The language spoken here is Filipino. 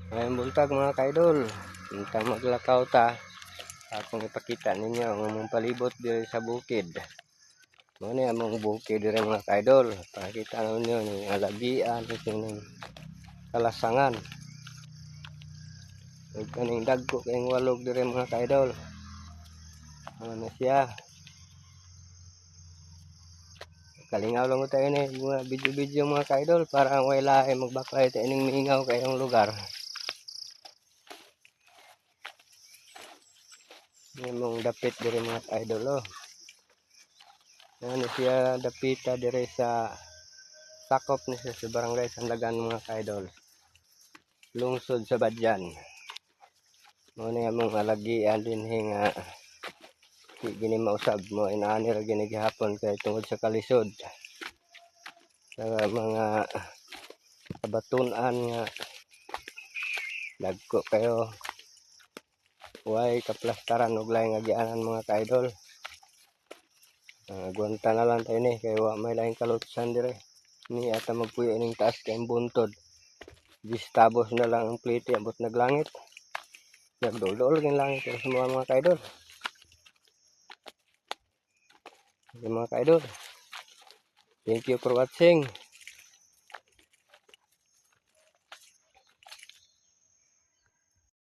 Ngayong buntag mga kaidol, buntag maglakaw ta. Akong ipakita ninyo ang among palibot diri sa bukid. Mo ni among bukid diri mga kaidol. Pakita ninyo ni alagian ng kalasangan. Ug kaning dagko kayong walog diri mga kaidol. Ano siya? Kalingaw lang ko tayo ni mga video-video mga kaidol para wala ay magbakay tayo ning mingaw kayong lugar. Yung dapit diri mga idol. Ano siya dapita diri sa sakop ni sa barangay Sandagan mga idol. Lungsod sa Badyan. Mo ni among alagian dinhi nga di gini mausab mo inaani ra gini gihapon kay tungod sa kalisod. Sa mga kabatunan nga dagko kayo way kaplastaran og laing agianan mga kaidol. Gwanta na lang tayo ni kay wa may laing kalutsan dire ni ata magpuyo ning taas kay buntod gistabos na lang ang plite abot naglangit nagdol-dol king langit sa mga kaidol. Mga kaidol, thank you for watching.